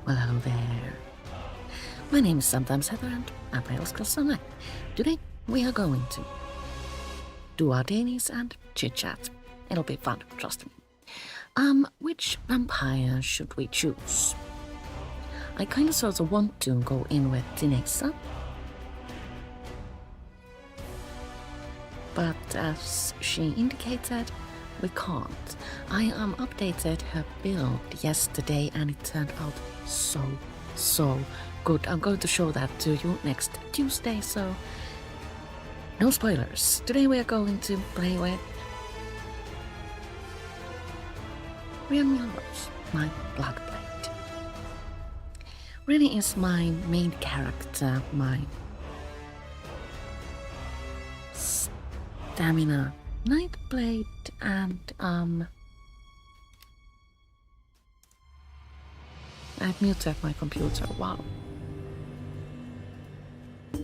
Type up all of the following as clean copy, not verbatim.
Well, hello there. My name is sometimes Heather and I play Elder Scrolls Online. Today we are going to do our Dailies and Chit-Chat. It'll be fun, trust me. Which vampire should we choose? I kinda sort of want to go in with Tinesa, but as she indicated, we can't. I updated her build yesterday and it turned out so good. I'm going to show that to you next Tuesday, so no spoilers. Today we are going to play with Rian Milrose, my Bloodblade. Really is my main character, my stamina Nightblade, and I've muted my computer. Wow. I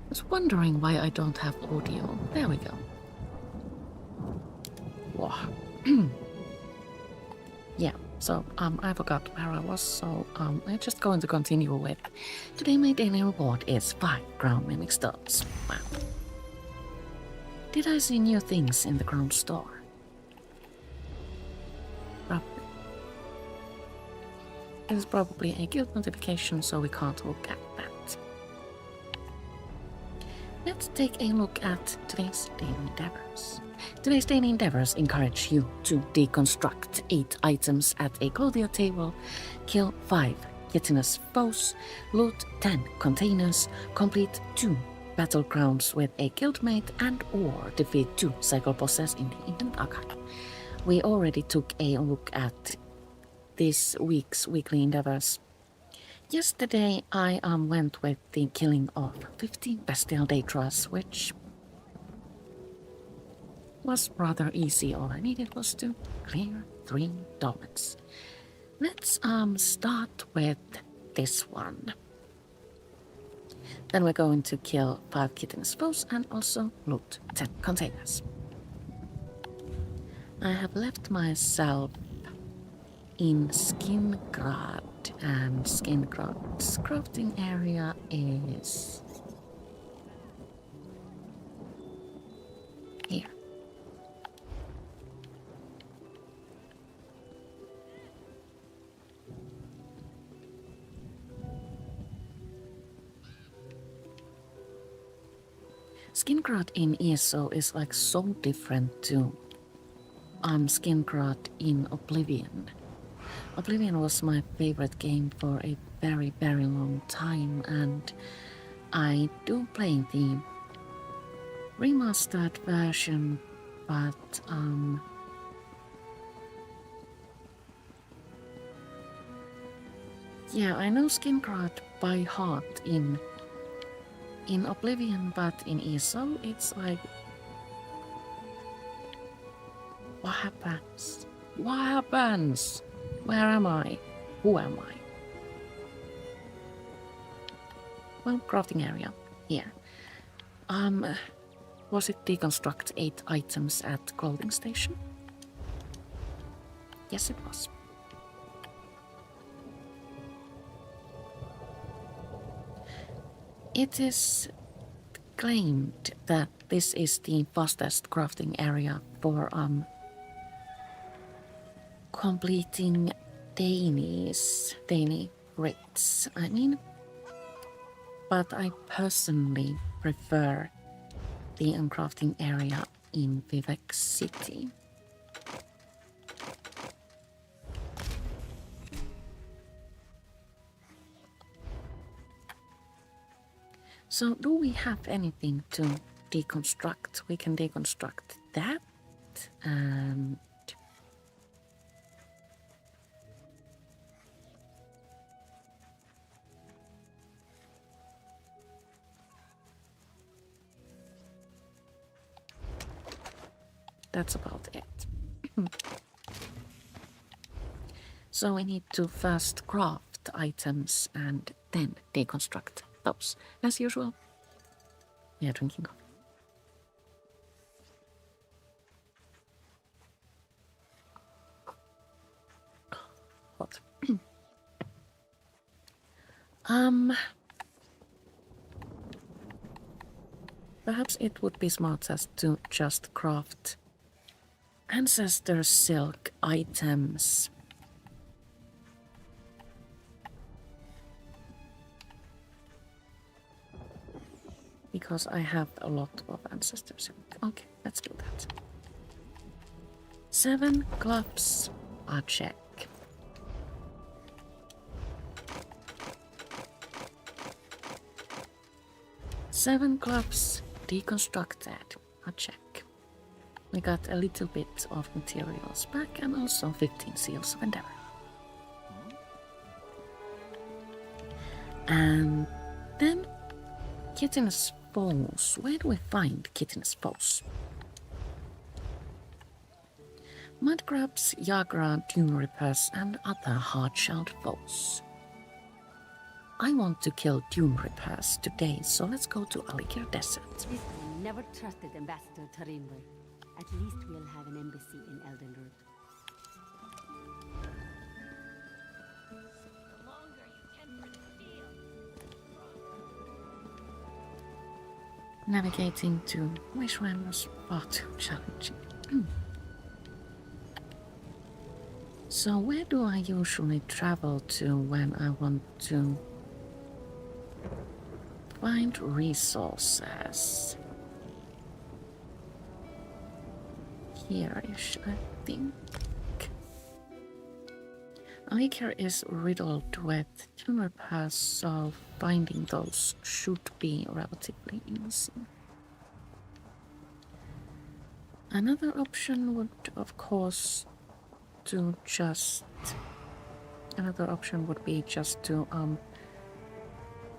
was wondering why I don't have audio. There we go. Wow. Yeah, so I forgot where I was, so I'm just going to continue with. Today my daily reward is 5 ground mimic stones. Wow. Did I see new things in the ground store? Probably. It is probably a guild notification, so we can't look at that. Let's take a look at today's daily endeavors. Today's daily endeavors encourage you to deconstruct 8 items at a clothier table, kill 5 chitinous foes, loot 10 containers, complete 2 battlegrounds with a guildmate, and or defeat 2 cycle bosses in the Indent Archive. We already took a look at this week's weekly endeavors. Yesterday I went with the killing of 15 bestial Daedras, which was rather easy. All I needed was to clear 3 dolmens. Let's start with this one. Then we're going to kill 5 chitinous foes and also loot 10 containers. I have left myself in Skingrad, and Skingrad's crafting area is here. Skingrad in ESO is like so different to Skingrad in Oblivion. Oblivion was my favorite game for a very long time, and I do play the remastered version, but yeah, I know Skingrad by heart in Oblivion, but in ESO it's like, what happens? What happens? Where am I? Who am I? Well, crafting area. Here. Was it deconstruct 8 items at clothing station? Yes, it was. It is claimed that this is the fastest crafting area for completing daily rates, I mean. But I personally prefer the uncrafting area in Vivek City. So do we have anything to deconstruct? We can deconstruct that, and that's about it. So we need to first craft items and then deconstruct those. As usual, we are drinking coffee. Hot. Perhaps it would be smartest to just craft ancestor silk items. Because I have a lot of ancestor silk. Okay, let's do that. 7 gloves, a check. 7 gloves deconstructed, a check. We got a little bit of materials back and also 15 seals of endeavor. And then Kittin's foes. Where do we find Kittin's foes? Mudcrabs, Yagra, dunerippers, and other hard-shelled foes. I want to kill dunerippers today, so let's go to Alikir Desert. This time, never trusted Ambassador Tarimwe. At least we'll have an embassy in Eldenroot. Navigating to Wishwan was far too challenging. So where do I usually travel to when I want to find resources? Here-ish, I think. Alikir is riddled with dunerippers, so finding those should be relatively easy. Another option would, of course, be just to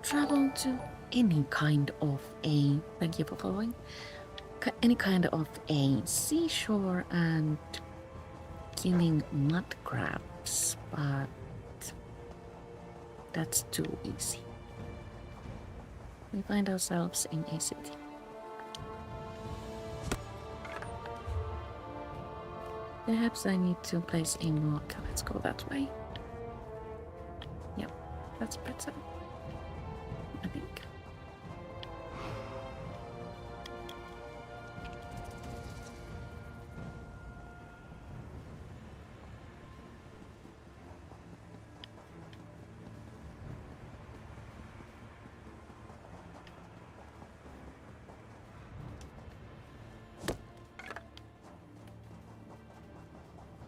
travel to any kind of a, thank you for following, any kind of a seashore and killing mud crabs, but that's too easy. We find ourselves in a city. Perhaps I need to place a marker. Let's go that way. Yep, that's better, I think.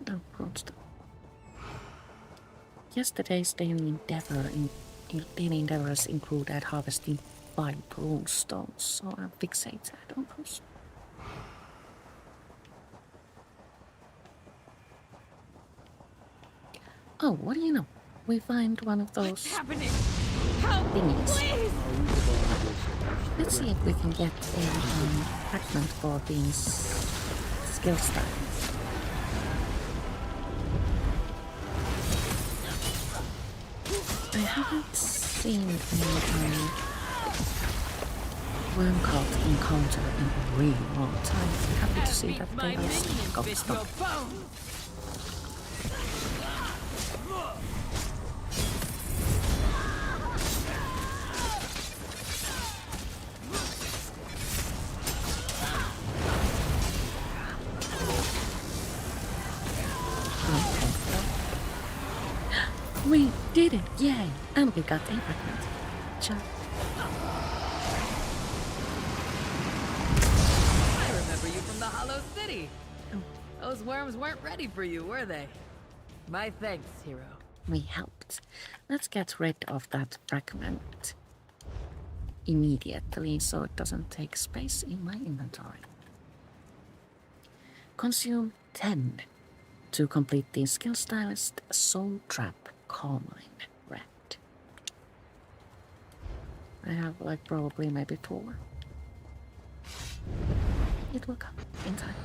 Oh, broadstone. Yesterday's daily endeavors included harvesting 5 rune stones, so I'm fixated on those. Oh, what do you know? We find one of those thingies. Let's see if we can get a fragment for these skill styles. I haven't seen a worm cult encounter in a really long time. I'm happy to see that they are still got stuck. We did it! Yay! And we got a fragment. Ciao. I remember you from the Hollow City. Oh. Those worms weren't ready for you, were they? My thanks, hero. We helped. Let's get rid of that fragment immediately so it doesn't take space in my inventory. Consume 10 to complete the skill stylist Soul Trap Carmine Red. I have like probably maybe 4. It will come in time.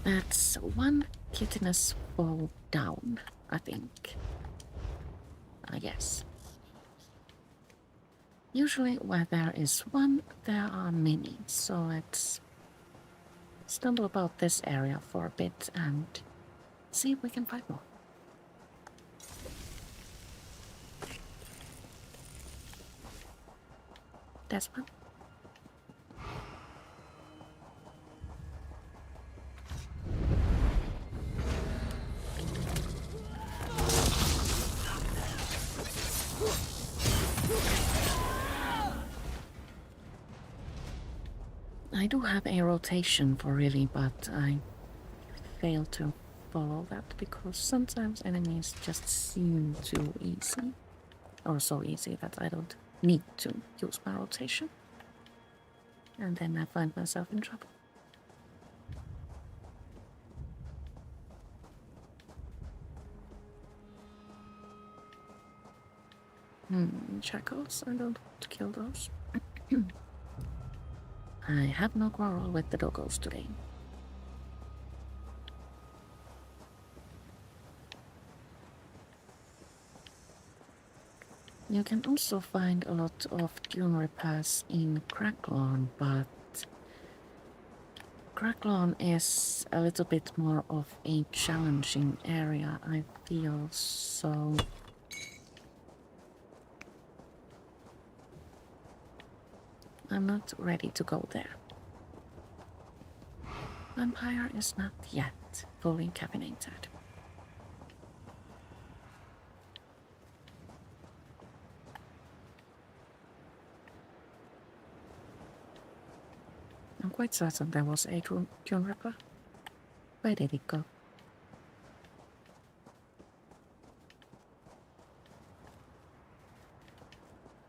That's 1 kittiness fall down, I think. Yes. Usually where there is 1, there are many, so let's stumble about this area for a bit and see if we can find more. There's one. I do have a rotation for really, but I fail to follow that because sometimes enemies just seem too easy. Or so easy that I don't need to use my rotation. And then I find myself in trouble. Shackles, I don't want to kill those. I have no quarrel with the doggos today. You can also find a lot of dunerippers in Cracklawn, but Cracklawn is a little bit more of a challenging area, I feel, so I'm not ready to go there. Vampire is not yet fully caffeinated. I'm quite certain there was a dunripper. Where did it go?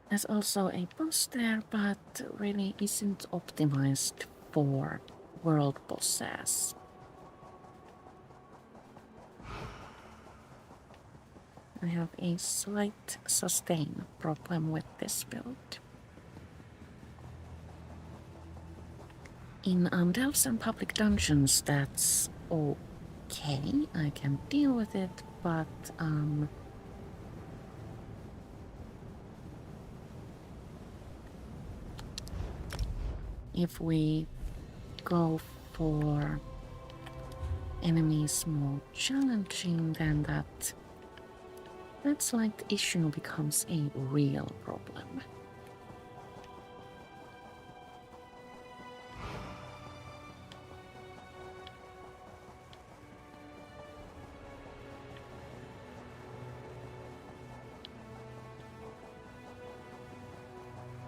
There's also a boss there, but really isn't optimized for world bosses. I have a slight sustain problem with this build. In delves and public dungeons, that's okay. I can deal with it, but if we go for enemies more challenging, then that's like the issue becomes a real problem.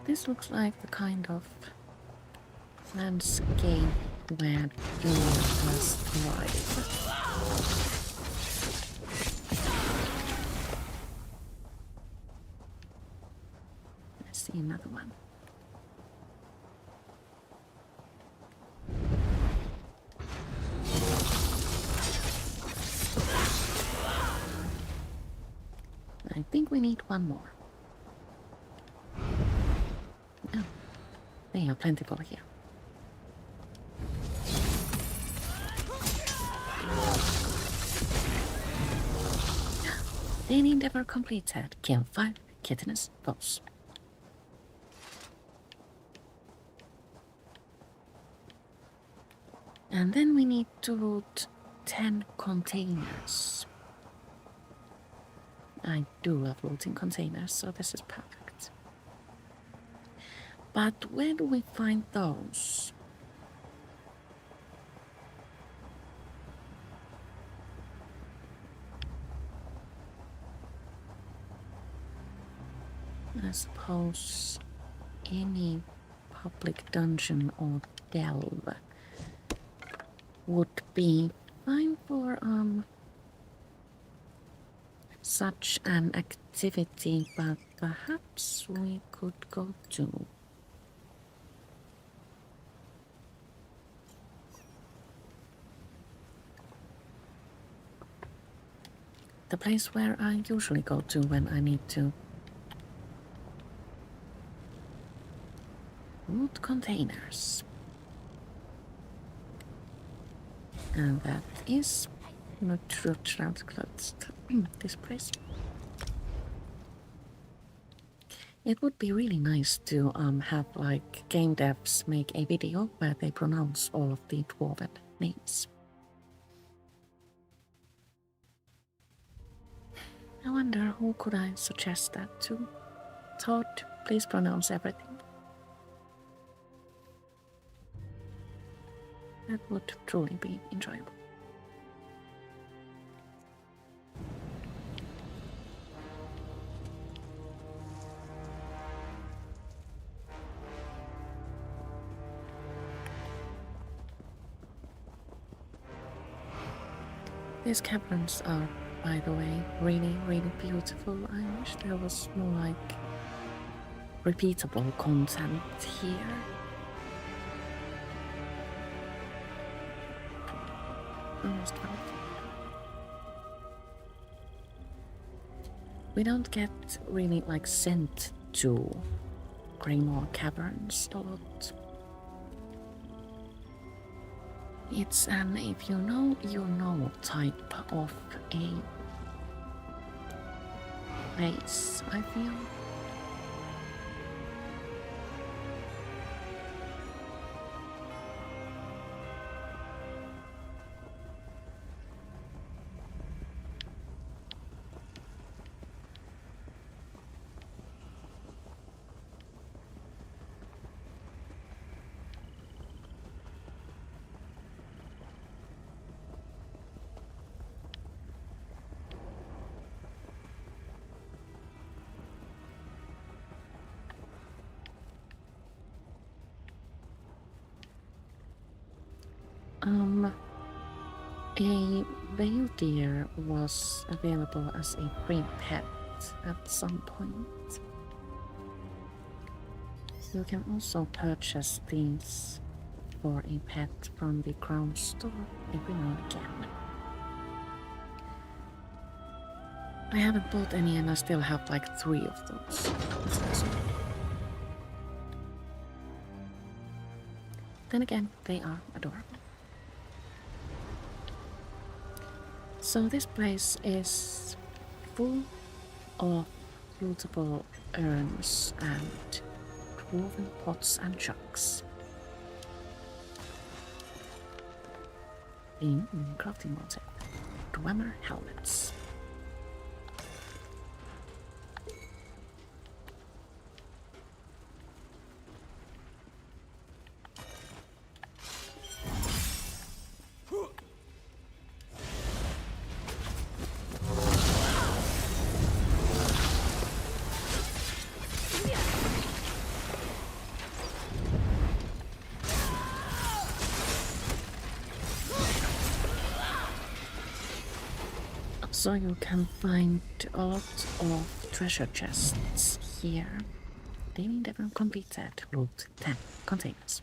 This looks like the kind of landscape where dunerippers thrive. I see another one. I think we need one more. Oh, they are plentiful here. Daily endeavor completed. Kill 5 chitinous foes. And then we need to loot 10 containers. I do love looting containers, so this is perfect. But where do we find those? I suppose any public dungeon or delve would be fine for such an activity, but perhaps we could go to the place where I usually go to when I need to loot containers. And that is not this place. It would be really nice to have like game devs make a video where they pronounce all of the dwarven names. I wonder who could I suggest that to? Todd, please pronounce everything. That would truly be enjoyable. These caverns are, by the way, really, really beautiful. I wish there was more like repeatable content here. Almost found it. We don't get really like sent to Greymore Caverns a lot. It's an if you know type of a place, I feel. A veil deer was available as a free pet at some point. You can also purchase these for a pet from the Crown store every now and again. I haven't bought any and I still have like 3 of those. That's awesome. Then again, they are adorable. So this place is full of lootable urns and dwarven pots and jugs. In crafting mountain, Dwemer helmets. So you can find a lot of treasure chests here. They need everyone completed. Loot 10 containers.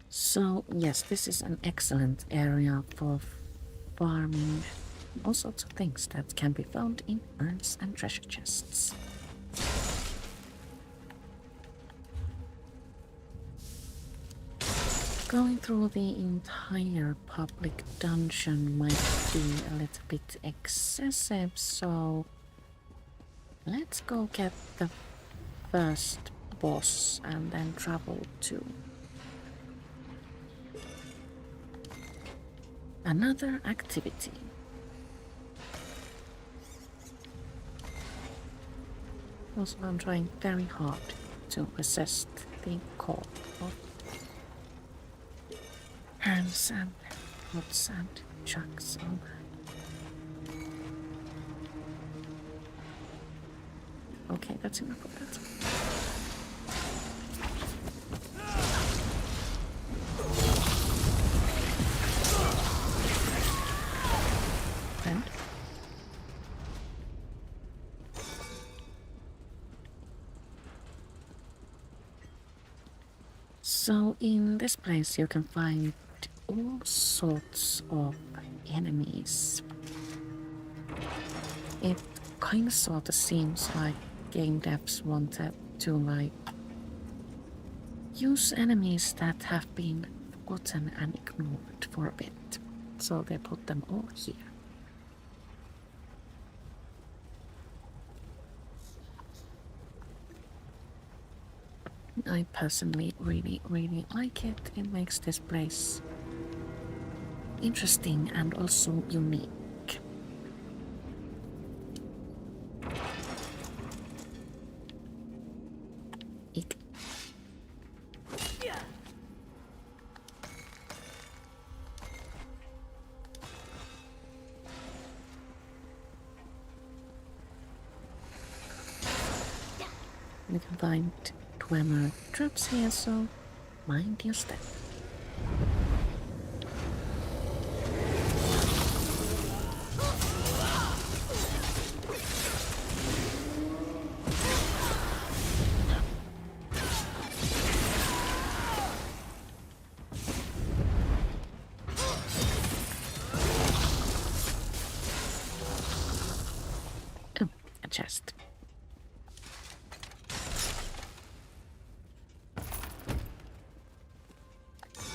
So yes, this is an excellent area for farming all sorts of things that can be found in urns and treasure chests. Going through the entire public dungeon might be a little bit excessive, so let's go get the first boss and then travel to another activity. Also, I'm trying very hard to resist the call of hands and pots and jugs. Okay, that's enough of that. And so in this place you can find all sorts of enemies. It kind of sort of seems like game devs wanted to like use enemies that have been forgotten and ignored for a bit, so they put them all here. I personally really like it. It makes this place interesting and also unique. You can find Dwemer traps here, so mind your step. Oh, a chest.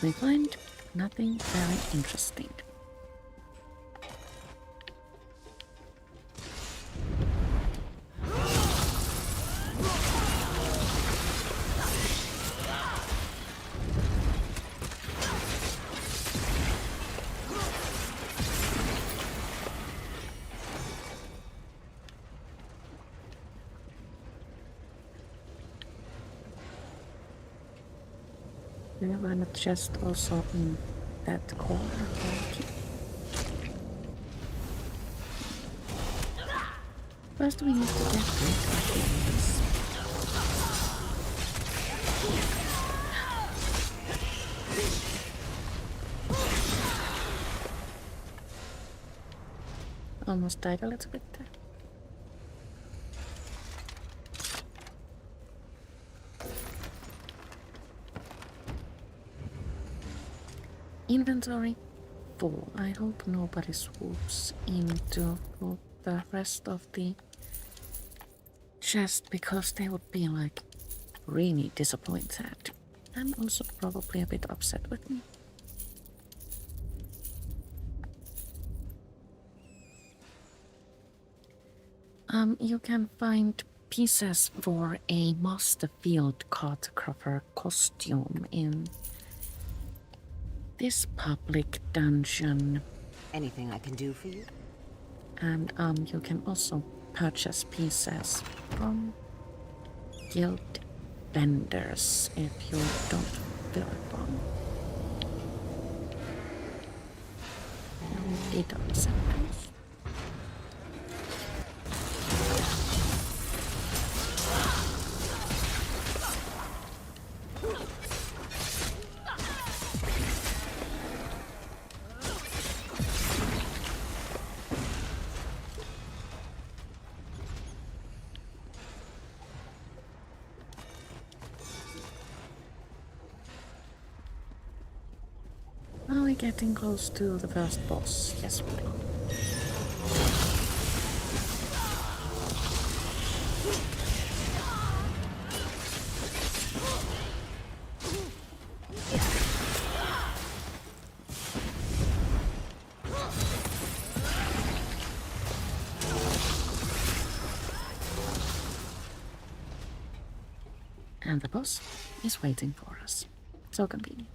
We find nothing very interesting. Do you find a chest also in that corner? Okay. First we need to get rid of these. Almost died a little bit there. Inventory full. I hope nobody swoops into the rest of the chest because they would be like really disappointed and also probably a bit upset with me. You can find pieces for a master field cartographer costume in this public dungeon. Anything I can do for you? And you can also purchase pieces from guild vendors if you don't feel it wrong. No, it doesn't. Are we getting close to the first boss? Yes, we are. And the boss is waiting for us. So convenient.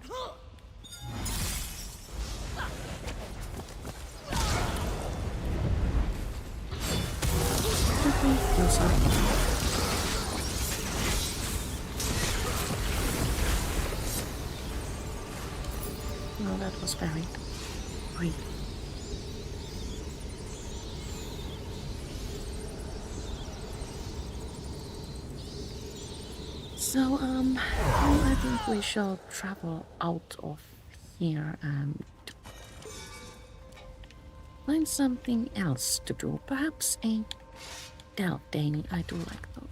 Well, that was very brief. So, I think we shall travel out of here and find something else to do. Perhaps a delve daily. I do like those.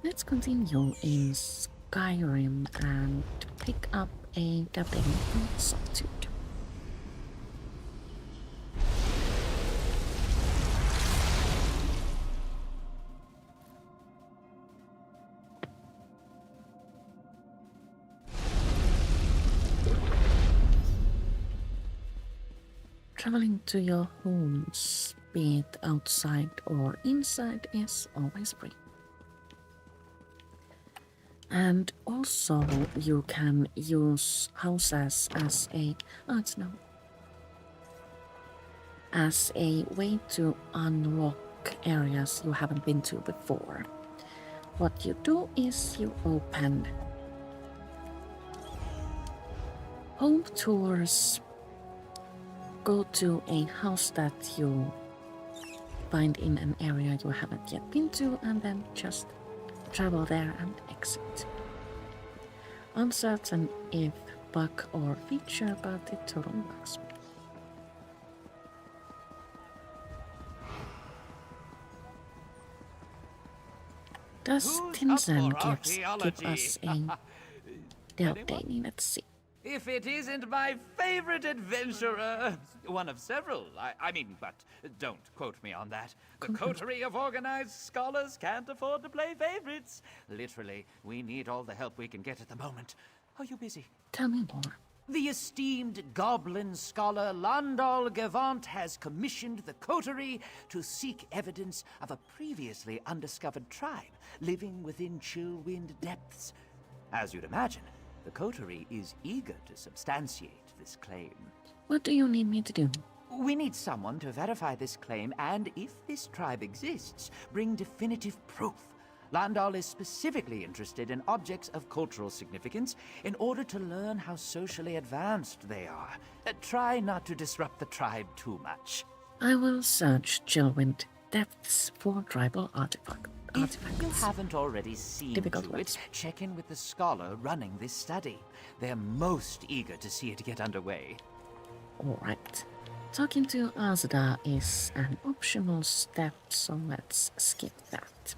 Let's continue in Skyrim and pick up a delve daily in Solitude. Traveling to your homes, be it outside or inside, is always free. And also you can use houses as a as a way to unlock areas you haven't been to before. What you do is you open home tours go to a house that you find in an area you haven't yet been to, and then just travel there and exit. Uncertain if bug or feature, but it totally works. Does Tinsen give us a daily? Let's see. If it isn't my favorite adventurer, one of several, but don't quote me on that. The coterie of organized scholars can't afford to play favorites. Literally, we need all the help we can get at the moment. Are you busy? Tell me more. The esteemed goblin scholar Landal Gavant has commissioned the coterie to seek evidence of a previously undiscovered tribe living within Chillwind depths. As you'd imagine, the coterie is eager to substantiate this claim. What do you need me to do? We need someone to verify this claim and, if this tribe exists, bring definitive proof. Landal is specifically interested in objects of cultural significance in order to learn how socially advanced they are. Try not to disrupt the tribe too much. I will search Chillwind depths for tribal artifacts. If you haven't already seen Difficult to words. it, check in with the scholar running this study. They're most eager to see it get underway. Alright. Talking to Azada is an optional step, so let's skip that.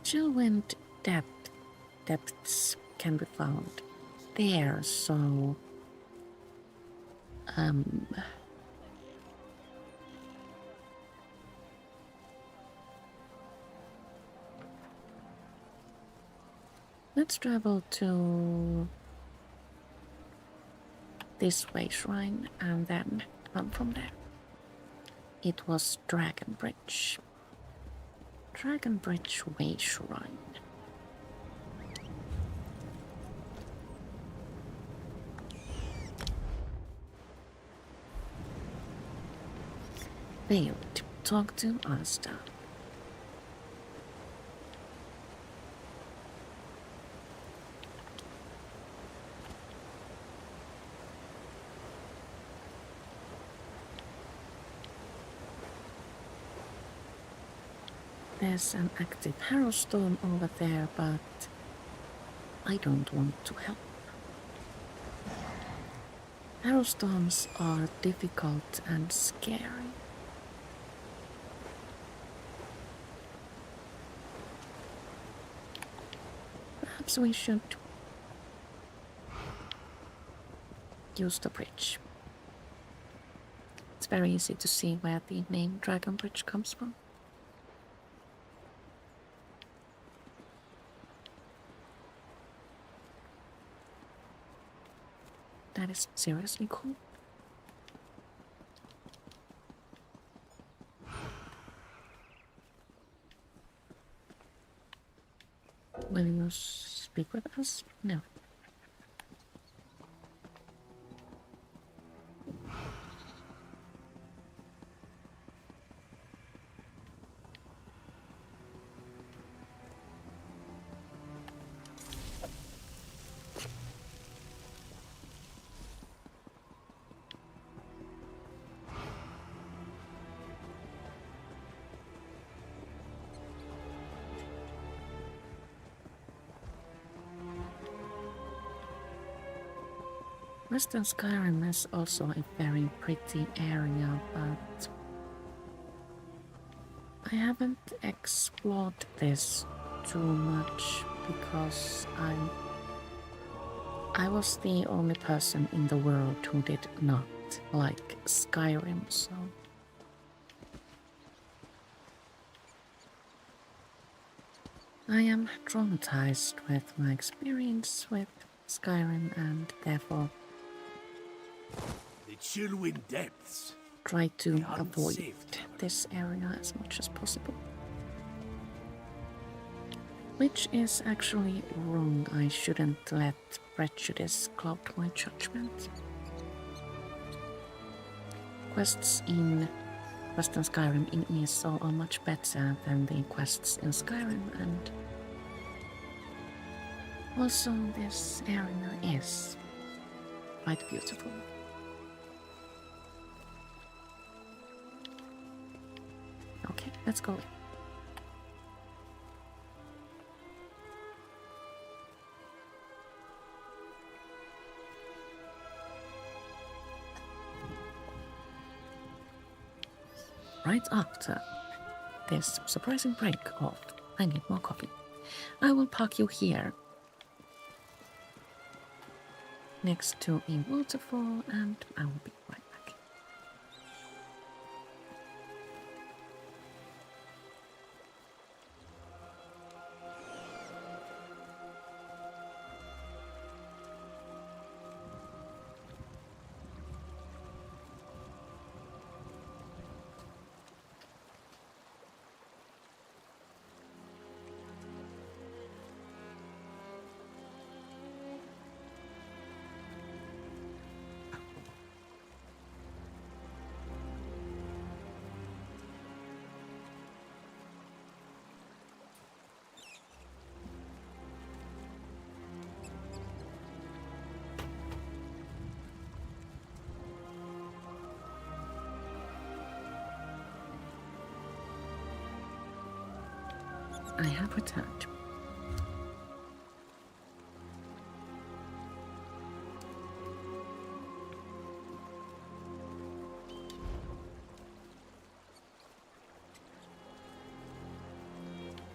Chillwind depths can be found there, so let's travel to this way shrine and then run from there. It was Dragon Bridge. Dragon Bridge Way Shrine. Failed. Talk to Asta. There's an active Harrowstorm over there, but I don't want to help. Harrowstorms are difficult and scary. Perhaps we should use the bridge. It's very easy to see where the name Dragon Bridge comes from. That is seriously cool. Will you speak with us? No. Western Skyrim is also a very pretty area, but I haven't explored this too much because I was the only person in the world who did not like Skyrim, so I am traumatized with my experience with Skyrim and therefore The Chillwind depths. try to The avoid unsafe territory. this area as much as possible. Which is actually wrong. I shouldn't let prejudice cloud my judgment. Quests in Western Skyrim in ESO are much better than the quests in Skyrim, and also this area is quite beautiful. Let's go. Right after this surprising break off, I need more coffee. I will park you here next to a waterfall and I will be right back. I have returned.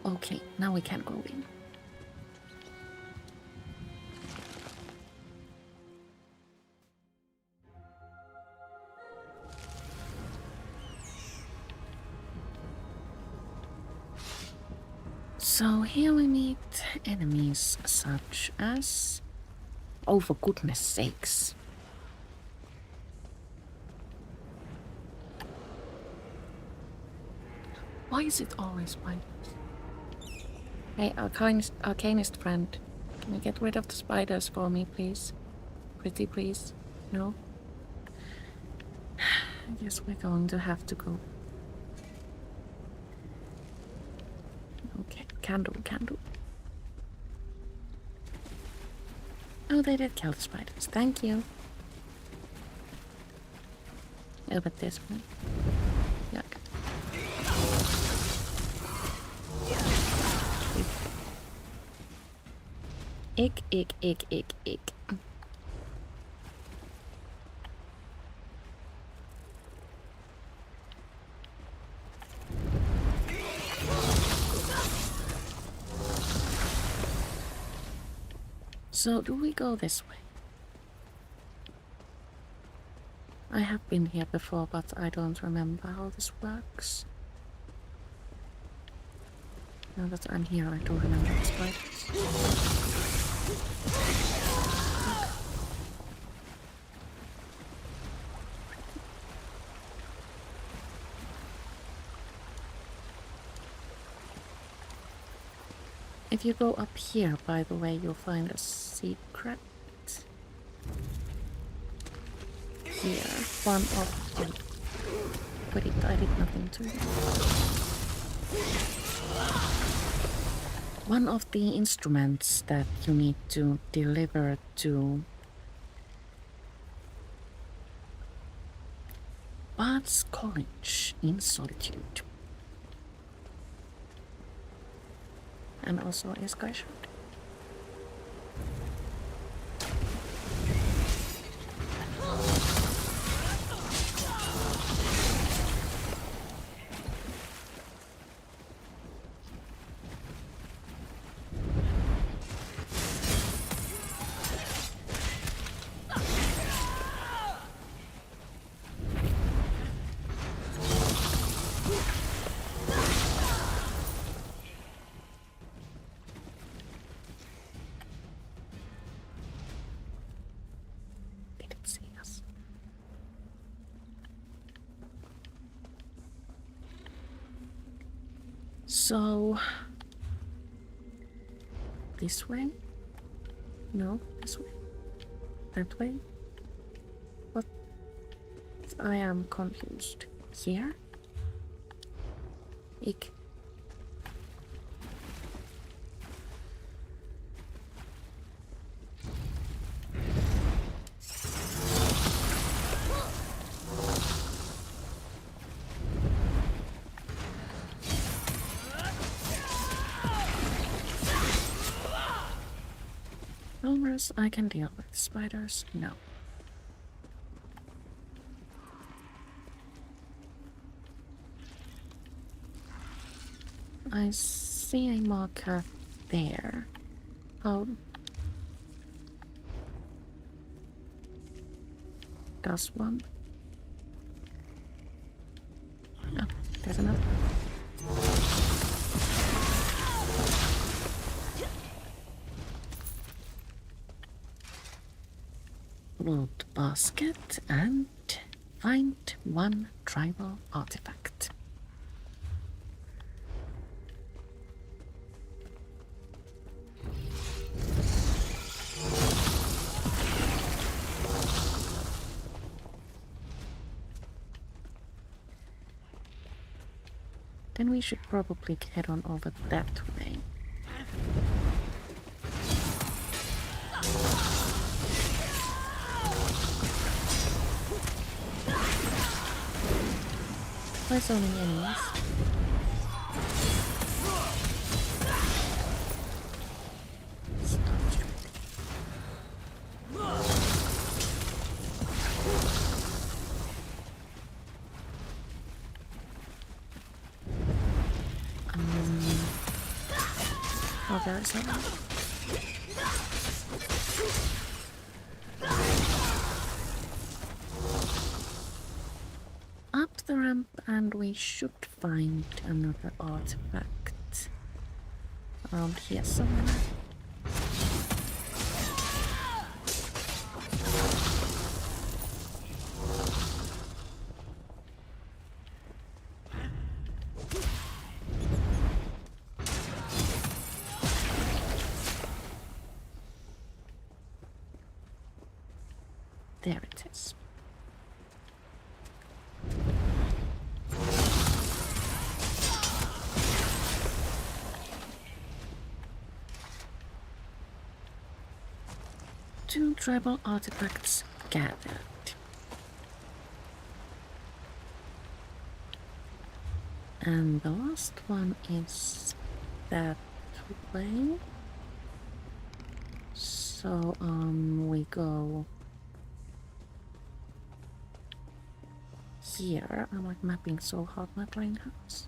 Okay, now we can go in. So here we meet enemies such as... Oh, for goodness sakes. Why is it always spiders? Hey, arcanist friend, can you get rid of the spiders for me, please? Pretty please? No? I guess we're going to have to go. Okay, candle. Oh, they did kill the spiders. Thank you. Oh, but this one. Yuck. Ick. So, do we go this way? I have been here before, but I don't remember how this works. Now that I'm here, I don't remember the spiders. If you go up here, by the way, you'll find a secret. Here, one of the... But I did nothing to it. One of the instruments that you need to deliver to Bart's College in Solitude. And also a sky shard. So, this way? No, this way. That way? What? I am confused. Here? Ick. Homers, I can deal with. Spiders, no. I see a marker there. How does one? Oh, there's another. Loot basket and find one tribal artifact. Then we should probably head on over that way. Why so many enemies? Oh, there is one. Up the ramp and we should find another artifact around here somewhere. There it is. Two tribal artifacts gathered. And the last one is that way. So, we go here. I'm like mapping so hard my brain hurts.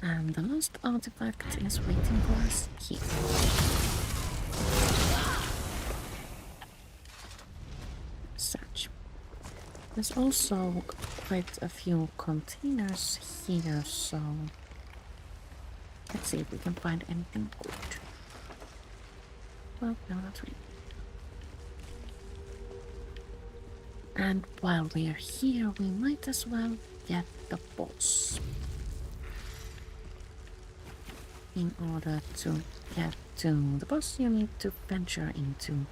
And the last artifact is waiting for us here. Search. There's also quite a few containers here, so let's see if we can find anything good. Well, no, not really. And while we're here, we might as well get the boss. In order to get to the boss, you need to venture into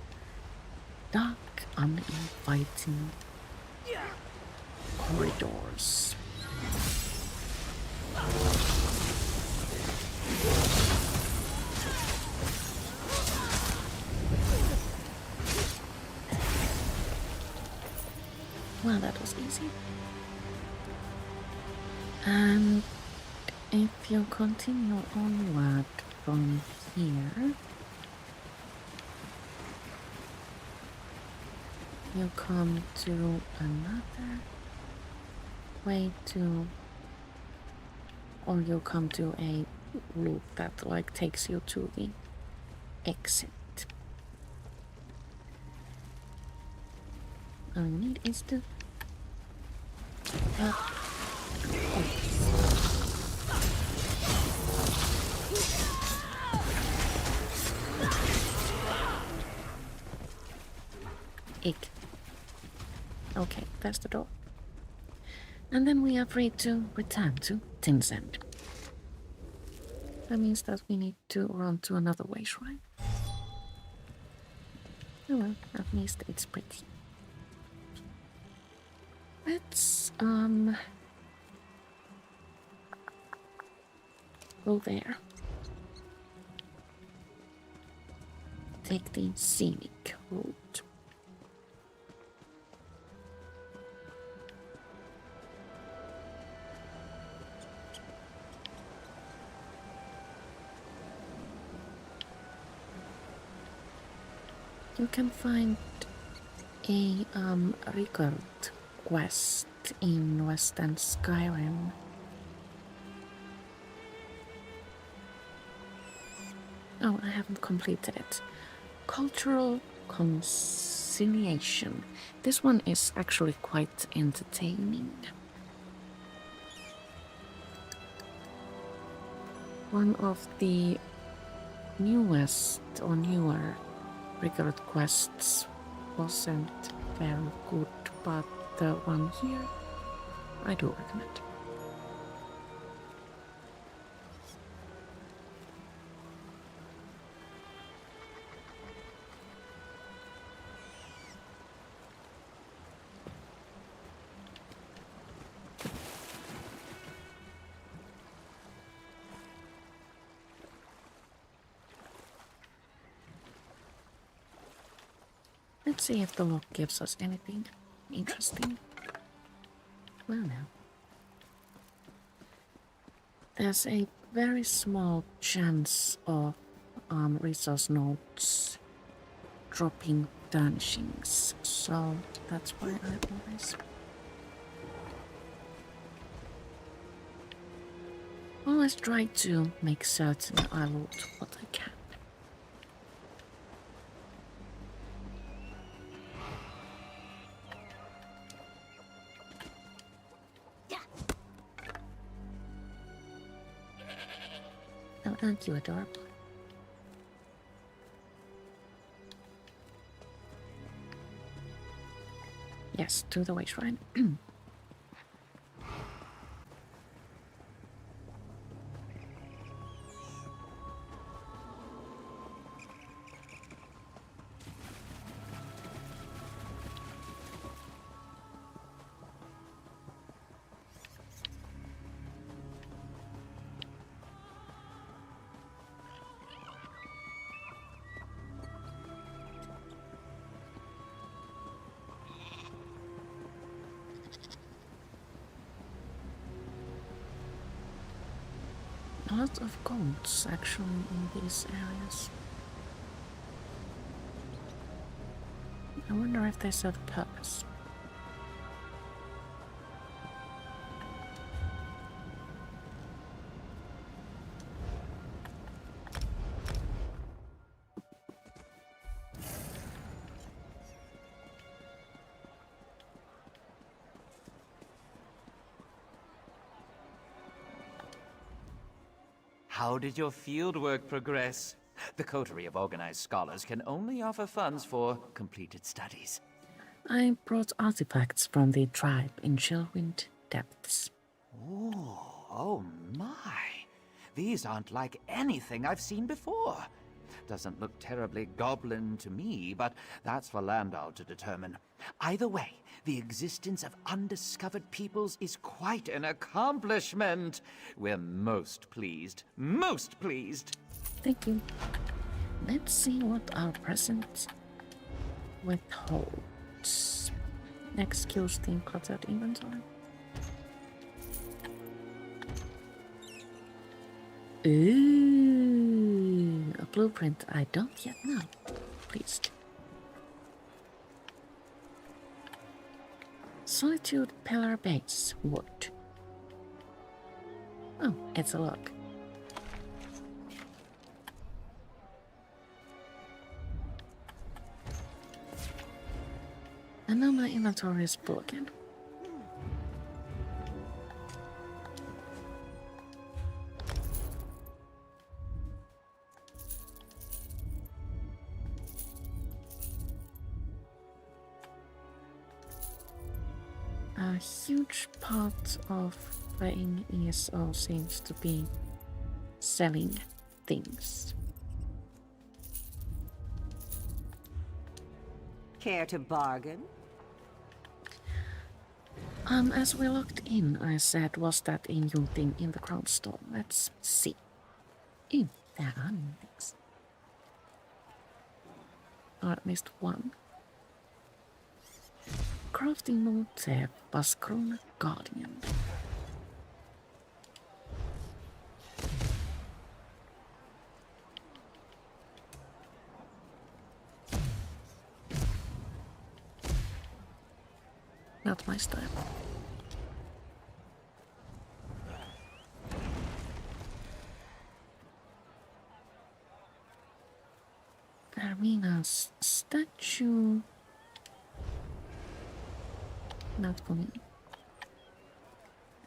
dark, uninviting corridors. Well, that was easy. And if you continue onward from here, you come to another way to, or you come to a loop that like takes you to the exit. All you need is to Ick. Okay, there's the door. And then we are free to return to Tin's End. That means that we need to run to another way shrine. Oh well, at least it's pretty. Let's Go there. Take the scenic route. You can find a record quest in Western Skyrim. Oh, I haven't completed it. Cultural conciliation. This one is actually quite entertaining. One of the newest or newer record quests wasn't very good, but the one here I do recommend. Let's see if the log gives us anything interesting. Well, now. There's a very small chance of resource nodes dropping furnishings, so that's why I always try to make certain I loot what I can. Oh, aren't you adorable? Yes, to the way shrine. A lot of goats actually in these areas. I wonder if they serve a purpose. How did your fieldwork progress? The coterie of organized scholars can only offer funds for completed studies. I brought artifacts from the tribe in Chillwind Depths. Oh my. These aren't like anything I've seen before. Doesn't look terribly goblin to me, but that's for Landau to determine. Either way, the existence of undiscovered peoples is quite an accomplishment. We're most pleased. Most pleased. Thank you. Let's see what our present withholds. Excuse the cluttered inventory. Ooh, a blueprint I don't yet know. Pleased. Solitude Pillar Base, wood. Oh, it's a log. And now my inventory is full again. A huge part of playing ESO seems to be selling things. Care to bargain? As we logged in, I said, was that a new thing in the Crown Store? Let's see. There are new things. Or at least one. Crafting motif Baskrona Guardian. Not my style. Vermina's statue. Not for me.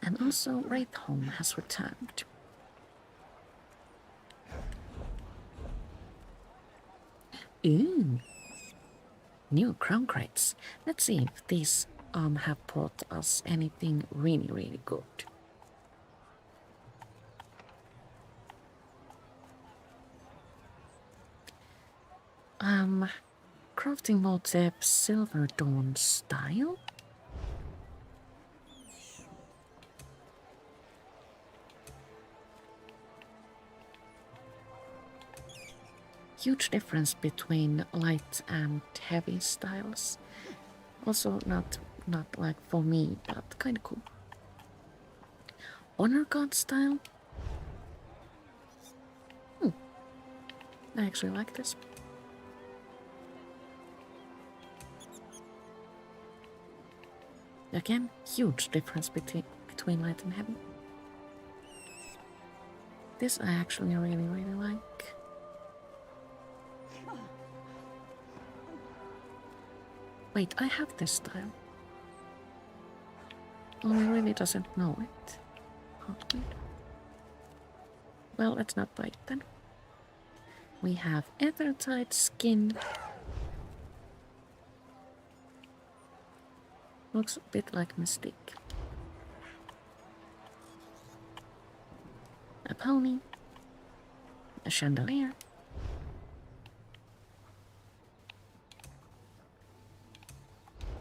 And also Wraithholm has returned. Ooh. New crown crates. Let's see if these have brought us anything really good. Crafting motif Silver Dawn style. Huge difference between light and heavy styles. Also not like for me, but kind of cool. Honor God style. I actually like this. Again, huge difference between light and heavy. This I actually really like. Wait, I have this style. Oh, he really doesn't know it. Oh, weird. Well, let's not buy it then. We have Ethertide skin. Looks a bit like Mystique. A pony. A chandelier.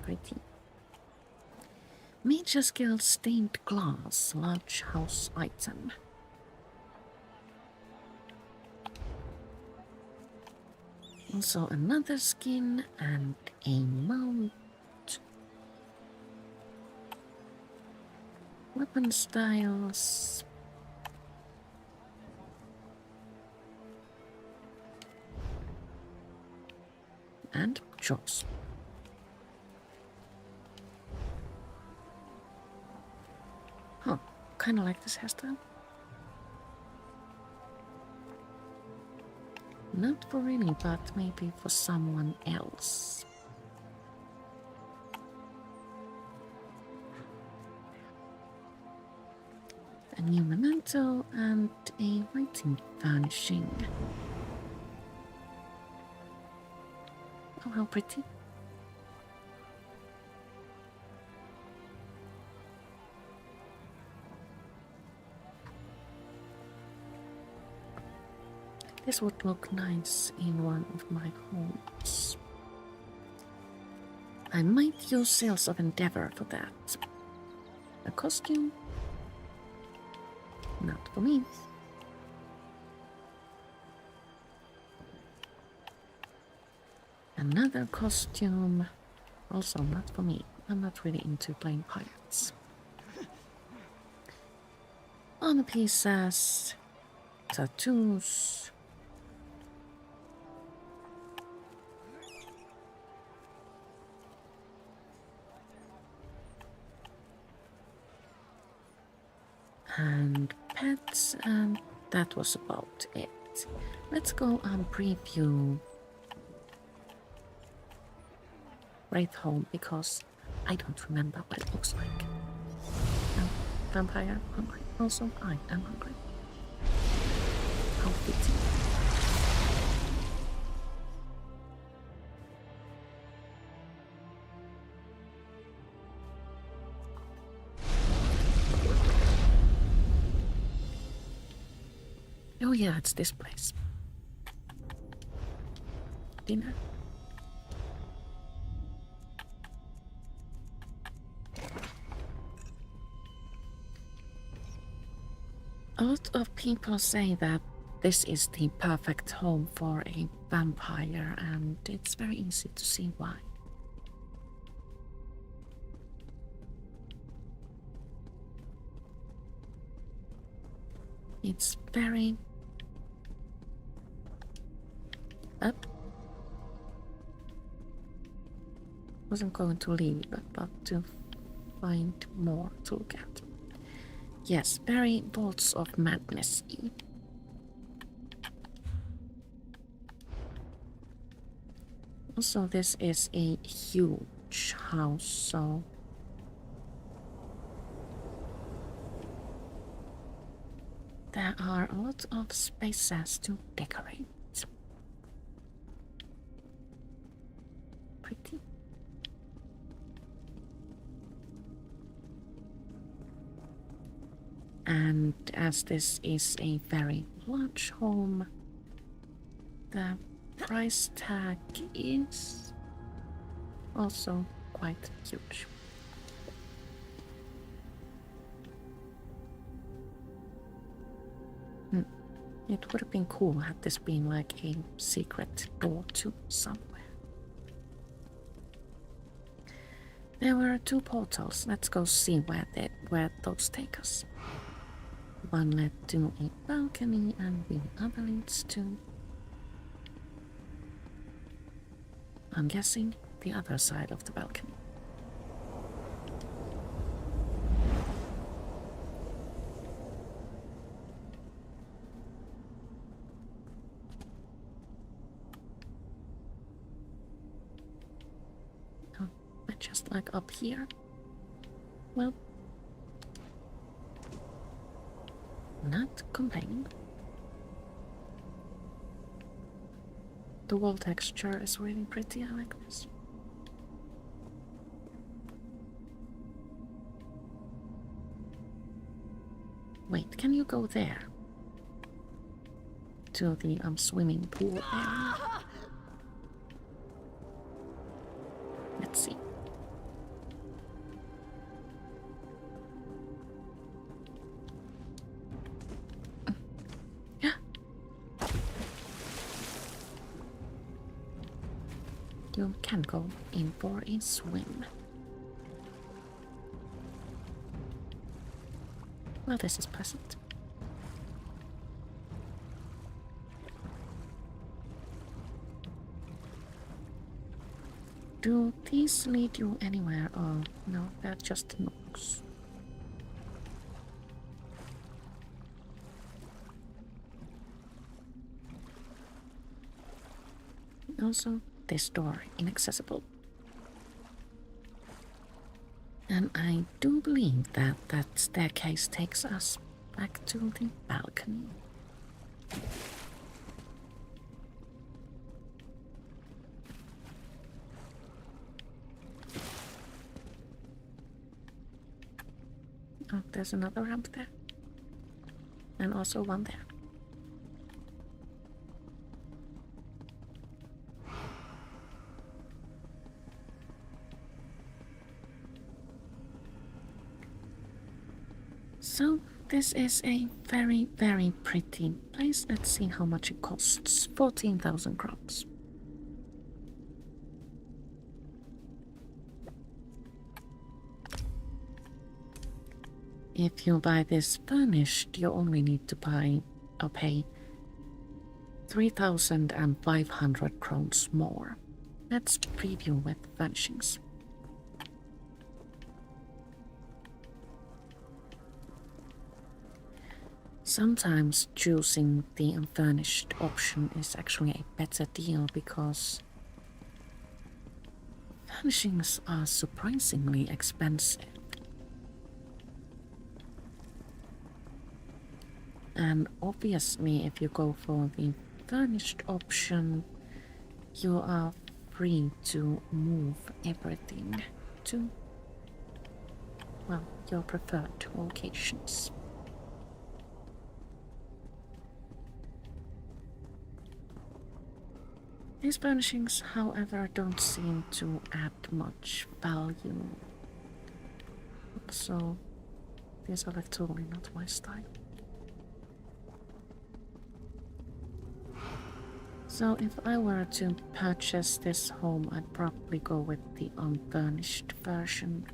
Pretty. Mage's Guild stained glass, large house item. Also another skin and a mount. Weapon styles. And jaws. Huh, kinda like this hairstyle. Not for really, but maybe for someone else. A new memento and a writing furnishing. Oh, how pretty. This would look nice in one of my homes. I might use Sales of Endeavor for that. A costume? Not for me. Another costume? Also not for me. I'm not really into playing pirates. Armor pieces, tattoos. And pets, and that was about it. Let's go and preview Wraithholm because I don't remember what it looks like. And vampire hungry. Also, I am hungry. How fitting. Oh yeah, it's this place. Dinner. A lot of people say that this is the perfect home for a vampire, and it's very easy to see why. It's very up. Wasn't going to leave, but to find more to look at. Yes, very bolts of madness. Also, this is a huge house, so there are a lot of spaces to decorate. Pretty. And as this is a very large home, the price tag is also quite huge. It would have been cool had this been like a secret door to somewhere. There were 2 portals. Let's go see where those take us. One led to a balcony and the other leads to, I'm guessing, the other side of the balcony. Oh, but just like up here? Well, not complaining. The wall texture is really pretty, I like this. Wait, can you go there? To the swimming pool area? Let's see. You can go in for a swim. Well, this is pleasant. Do these lead you anywhere, or no, they're just nooks? Also, this door inaccessible. And I do believe that that staircase takes us back to the balcony. Oh, there's another ramp there. And also one there. So, this is a very, very pretty place. Let's see how much it costs. 14,000 crowns. If you buy this furnished, you only need to pay 3,500 crowns more. Let's preview with furnishings. Sometimes choosing the unfurnished option is actually a better deal because furnishings are surprisingly expensive. And obviously, if you go for the furnished option, you are free to move everything to, well, your preferred locations. These furnishings, however, don't seem to add much value. So, these are like totally not my style. So if I were to purchase this home, I'd probably go with the unfurnished version.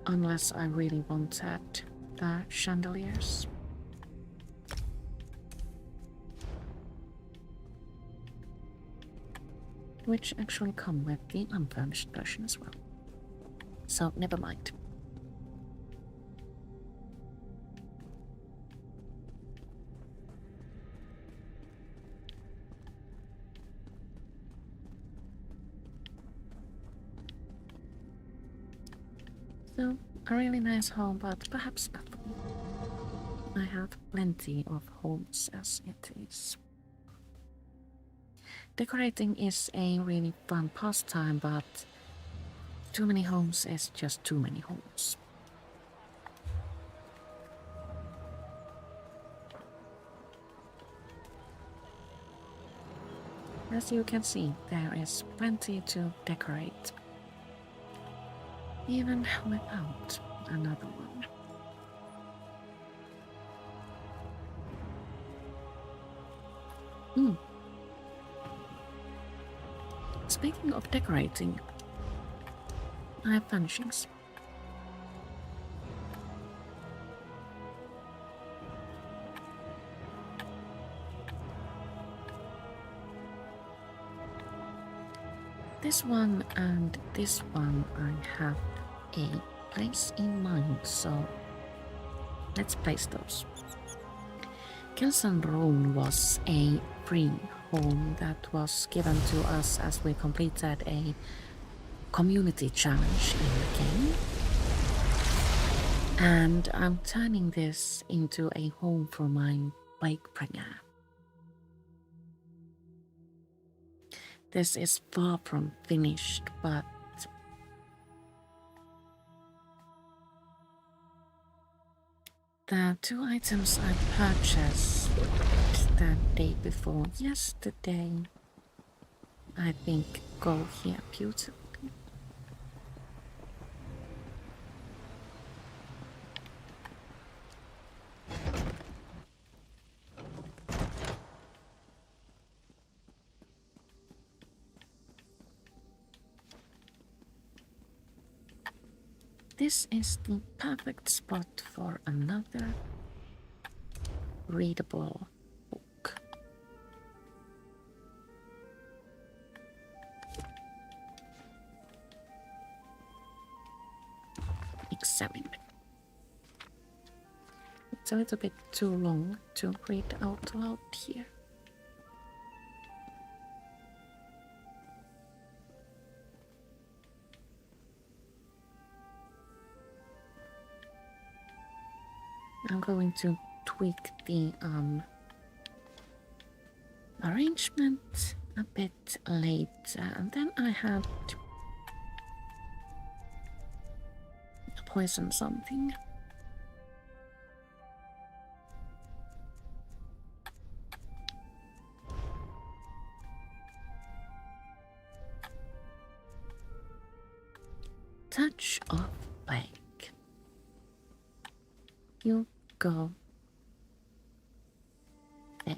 Unless I really wanted the chandeliers. Which actually come with the unfurnished version as well. So never mind. So, a really nice home, but perhaps not for me. I have plenty of homes as it is. Decorating is a really fun pastime, but too many homes is just too many homes. As you can see, there is plenty to decorate, even without another one. Speaking of decorating, I have furnishings. This one and this one I have a place in mind, so let's place those. Kelsenbron was a free home that was given to us as we completed a community challenge in the game. And I'm turning this into a home for my Wakebringer. This is far from finished, but the two items I purchased the day before yesterday, I think, go here beautifully. This is the perfect spot for another readable book. Examine. It's a little bit too long to read out loud here. I'm going to tweak the arrangement a bit later, and then I have to poison something. Touch of plague. You go there.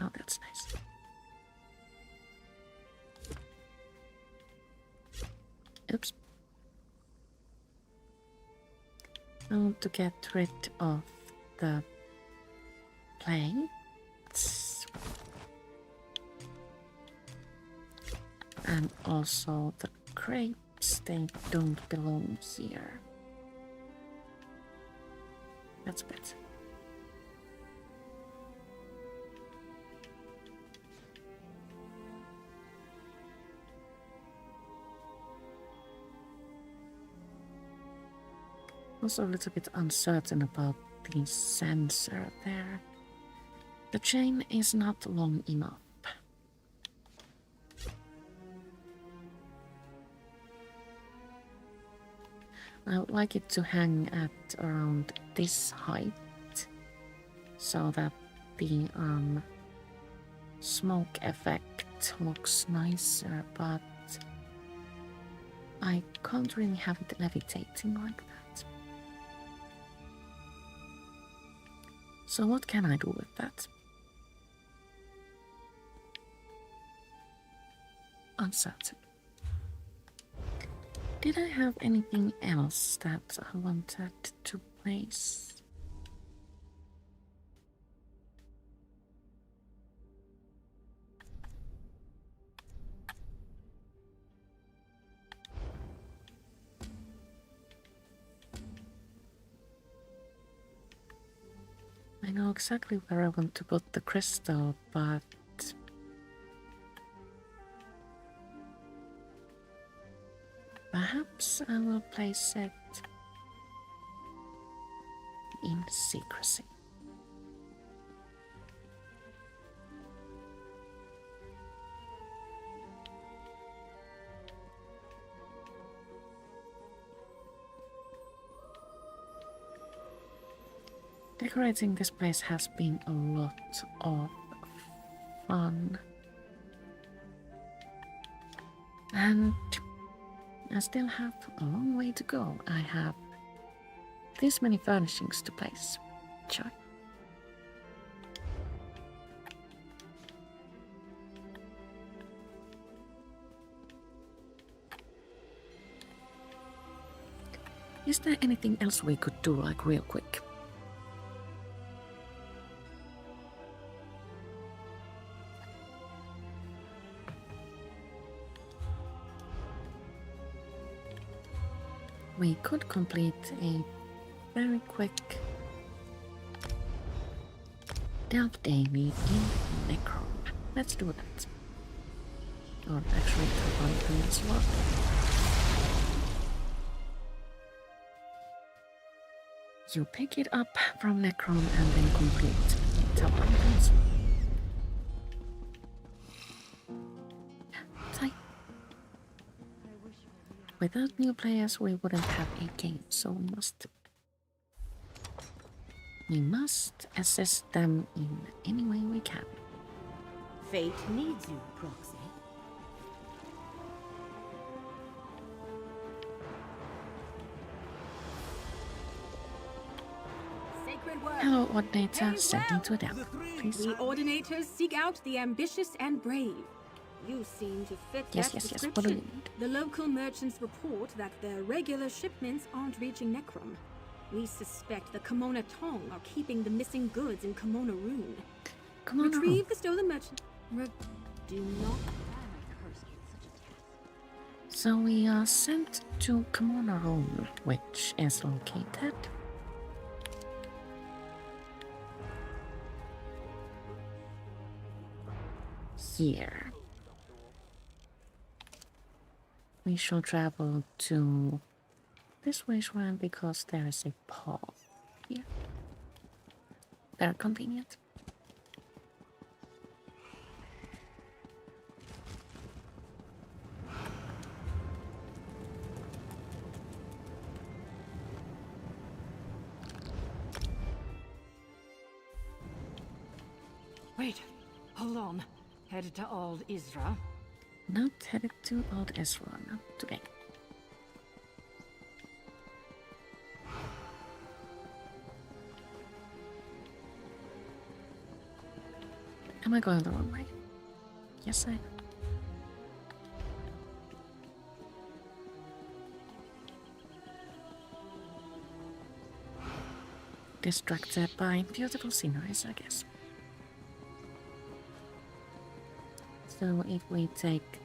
Oh, that's nice. Oops. I want to get rid of the plates and also the crepes. They don't belong here. That's better. Also a little bit uncertain about the sensor there. The chain is not long enough. I would like it to hang at around this height so that the smoke effect it looks nicer, but I can't really have it levitating like that. So what can I do with that? Uncertain. Did I have anything else that I wanted to place? I know exactly where I want to put the crystal, but perhaps I will place it in secrecy. Decorating this place has been a lot of fun. And I still have a long way to go. I have this many furnishings to place. Sure. Is there anything else we could do, like real quick? We could complete a very quick delve daily in Necron. Let's do that. Or actually, the as well. You pick it up from Necron and then complete Talon's. Tight. Without new players, we wouldn't have a game, so we must assist them in any way we can. Fate needs you, Proxy. Sacred word. Hello, Ordinator. Very Send me well. to a delve, please. The Ordinators seek out the ambitious and brave. You seem to fit Yes. that description. What do you need? The local merchants report that their regular shipments aren't reaching Necrom. We suspect the Kimona Tong are keeping the missing goods in Kimona Rune. Come on, Retrieve the stolen merchant. Do not. So we are sent to Kimona Rune, which is located here. We shall travel to this way shrine because there is a path here. Very convenient. Wait, hold on. Headed to Old Isra? Not headed to Old Ezra, not today. Am I going the wrong way? Yes, I am. Distracted by beautiful sceneries, I guess. So if we take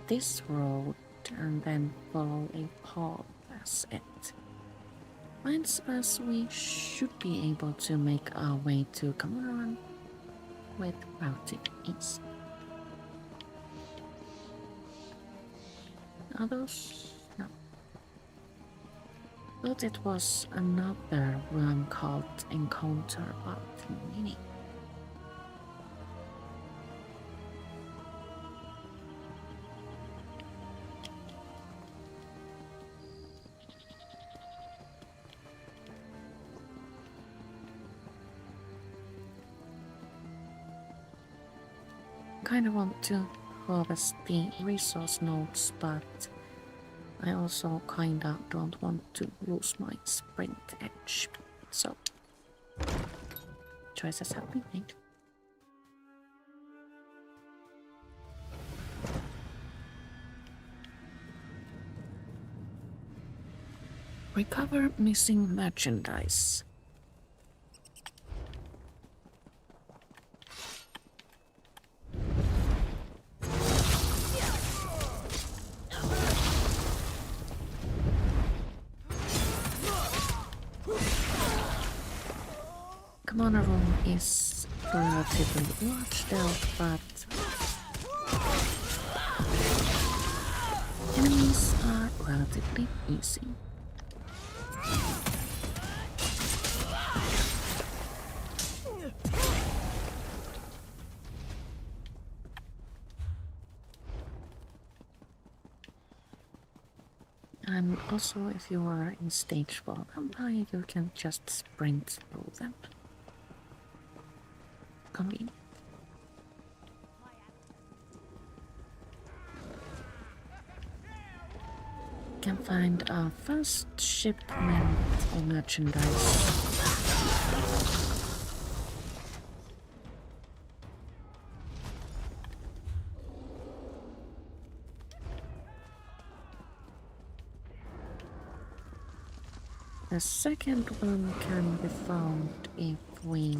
this road and then follow a path as it finds us, we should be able to make our way to Cameron with routing ease. Are those? No. Thought it was another room called Encounter, but meaning. kind of want to harvest the resource nodes, but I also kinda don't want to lose my sprint edge. So, choices have been made. Recover missing merchandise. Commander room is relatively large though, but enemies are relatively easy. And also, if you are in stage 4 vampire, you can just sprint through them. Convenient. Can find our first shipment of merchandise. The second one can be found if we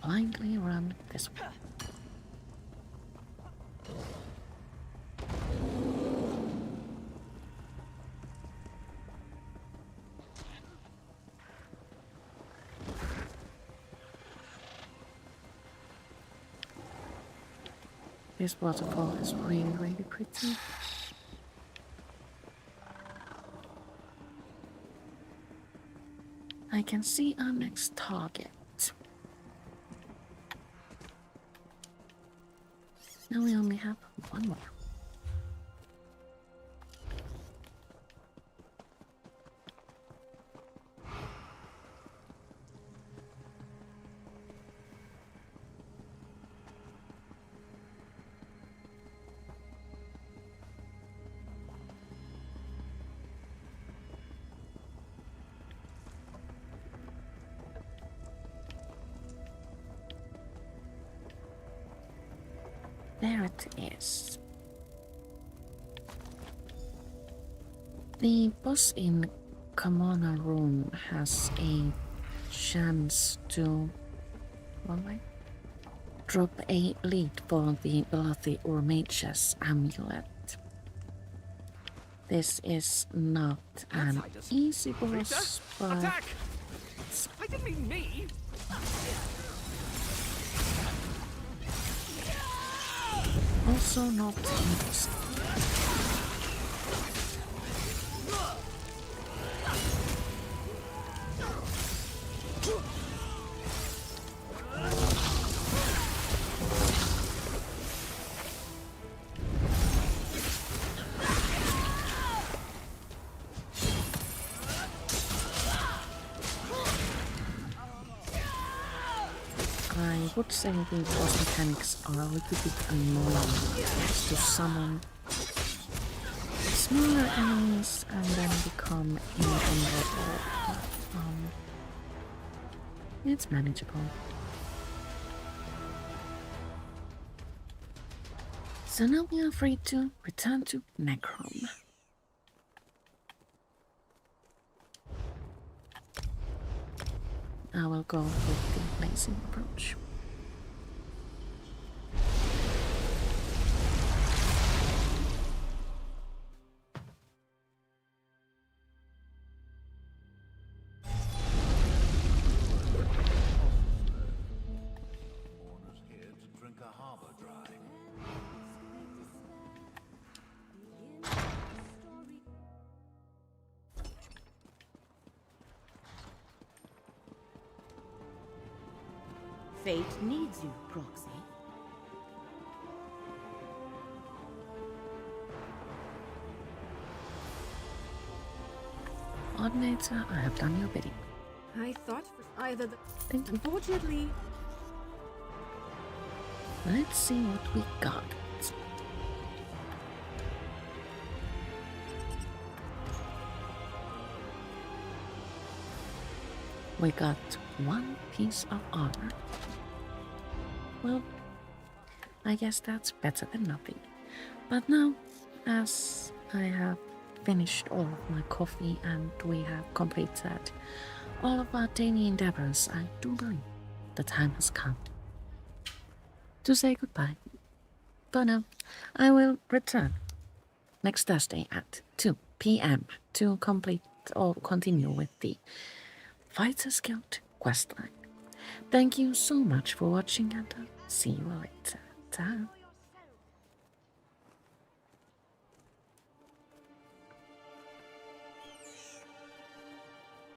blindly run this way. This waterfall is really pretty. I can see our next target. Now we only have one more. There it is. The boss in Kamana room has a chance to drop a lead for the Velothi or Mage's amulet. This is not an easy boss, but Attack! I didn't mean me! also not impossible. I would say the boss mechanics are a little bit annoying to summon smaller enemies and then become invulnerable. It's manageable. So now we are free to return to Necrom. I will go with the blazing approach. Fate needs you, Proxy. Ordinator, I have done your bidding. I thought for either the... Thank you. Unfortunately, Let's see what we got. We got one piece of armor. Well, I guess that's better than nothing. But now, as I have finished all of my coffee and we have completed all of our daily endeavors, I do believe the time has come to say goodbye. But now, I will return next Thursday at 2 p.m. to complete or continue with the Fighters Guild questline. Thank you so much for watching and I'll see you later. Ta.